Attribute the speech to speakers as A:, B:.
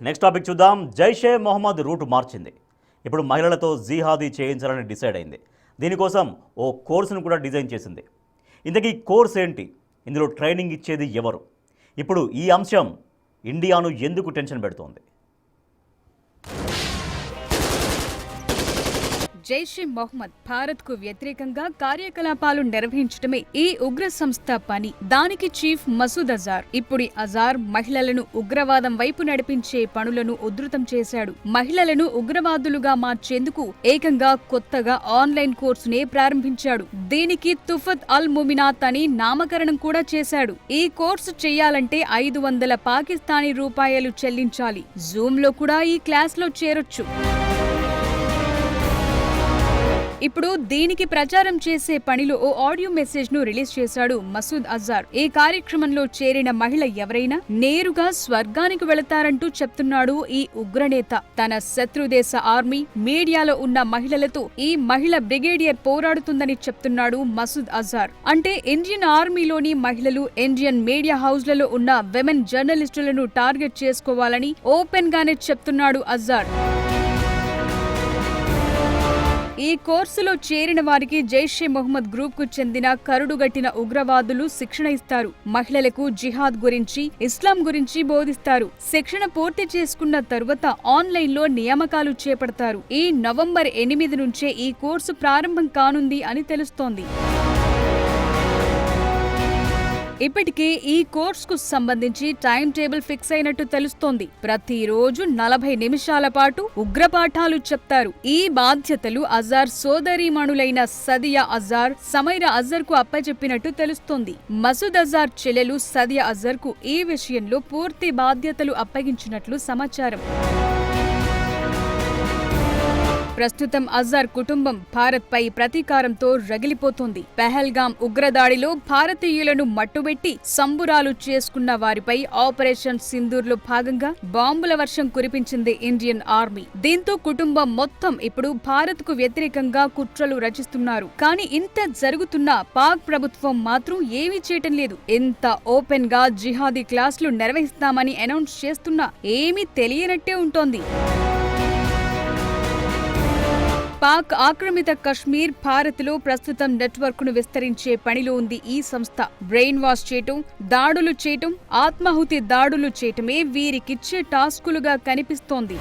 A: Next topic చూద్దాం. Jaish-e Mohammed route మార్చింది. ఇప్పుడు మహిళలతో జిహాదీ చేయించాలని డిసైడ్ అయింది. దీనికోసం ఓ కోర్సును కూడా డిజైన్ చేసింది. ఇంతకీ కోర్స్ ఏంటి, ఇందులో ట్రైనింగ్ ఇచ్చేది ఎవరు? ఇప్పుడు ఈ అంశం ఇండియాను ఎందుకు టెన్షన్ పెడుతోంది?
B: జైషే మొహమ్మద్ భారత్ కు వ్యతిరేకంగా కార్యకలాపాలు నిర్వహించడమే ఈ ఉగ్ర సంస్థ పని. దానికి చీఫ్ మసూద్ అజార్. ఇప్పుడు అజార్ మహిళలను ఉగ్రవాదం వైపు నడిపించే పనులను ఉధృతం చేశాడు. మహిళలను ఉగ్రవాదులుగా మార్చేందుకు ఏకంగా కొత్తగా ఆన్లైన్ కోర్సునే ప్రారంభించాడు. దీనికి తుఫత్ అల్ ముమినాత్ అని నామకరణం కూడా చేశాడు. ఈ కోర్సు చేయాలంటే 500 పాకిస్తానీ రూపాయలు చెల్లించాలి. జూమ్ లో కూడా ఈ క్లాస్ లో చేరొచ్చు. ఇప్పుడు దీనికి ప్రచారం చేసే పనిలో ఓ ఆడియో మెసేజ్ ను రిలీజ్ చేశాడు మసూద్ అజార్. ఈ కార్యక్రమంలో చేరిన మహిళ ఎవరైనా నేరుగా స్వర్గానికి వెళతారంటూ చెప్తున్నాడు ఈ ఉగ్రనేత. తన శత్రుదేశ ఆర్మీ, మీడియాలో ఉన్న మహిళలతో ఈ మహిళ బ్రిగేడియర్ పోరాడుతుందని చెప్తున్నాడు మసూద్ అజార్. అంటే ఇండియన్ ఆర్మీలోని మహిళలు ఇండియన్ మీడియా హౌస్లలో ఉన్న విమెన్ జర్నలిస్టులను టార్గెట్ చేసుకోవాలని ఓపెన్ గానే చెప్తున్నాడు అజార్. ఈ కోర్సులో చేరిన వారికి జైషే మొహమ్మద్ గ్రూప్ కు చెందిన కరుడుగట్టిన ఉగ్రవాదులు శిక్షణ ఇస్తారు. మహిళలకు జిహాద్ గురించి, ఇస్లాం గురించి బోధిస్తారు. శిక్షణ పూర్తి చేసుకున్న తరువాత ఆన్లైన్ లో నియామకాలు చేపడతారు. ఈ నవంబర్ 8 నుంచే ఈ కోర్సు ప్రారంభం కానుంది అని తెలుస్తోంది. ఇప్పటికే ఈ కోర్సుకు సంబంధించి టైం టేబుల్ ఫిక్స్ అయినట్టు తెలుస్తోంది. ప్రతిరోజు 40 నిమిషాల పాటు ఉగ్రపాఠాలు చెప్తారు. ఈ బాధ్యతలు అజార్ సోదరీమణులైన సదియా అజార్, సమైరా అజార్ కు అప్పచెప్పినట్టు తెలుస్తోంది. మసూద్ అజార్ చెల్లెలు సదియా అజార్ కు ఈ విషయంలో పూర్తి బాధ్యతలు అప్పగించినట్లు సమాచారం. ప్రస్తుతం అజార్ కుటుంబం భారత్ పై ప్రతీకారంతో రగిలిపోతోంది. పెహల్గాం ఉగ్రదాడిలో భారతీయులను మట్టుబెట్టి సంబురాలు చేసుకున్న వారిపై ఆపరేషన్ సింధూర్ లో భాగంగా బాంబుల వర్షం కురిపించింది ఇండియన్ ఆర్మీ. దీంతో కుటుంబం మొత్తం ఇప్పుడు భారత్ కు వ్యతిరేకంగా కుట్రలు రచిస్తున్నారు. కానీ ఇంత జరుగుతున్నా పాక్ ప్రభుత్వం మాత్రం ఏమీ చేయటం లేదు. ఇంత ఓపెన్ గా జిహాదీ క్లాసులు నిర్వహిస్తామని అనౌన్స్ చేస్తున్నా ఏమీ తెలియనట్టే ఉంటోంది. పాక్ ఆక్రమిత కశ్మీర్, భారత్లో ప్రస్తుతం నెట్వర్క్ ను విస్తరించే పనిలో ఉంది ఈ సంస్థ. బ్రెయిన్ వాష్ చేయటం, దాడులు చేయటం, ఆత్మాహుతి దాడులు చేయటమే వీరికిచ్చే టాస్కులుగా కనిపిస్తోంది.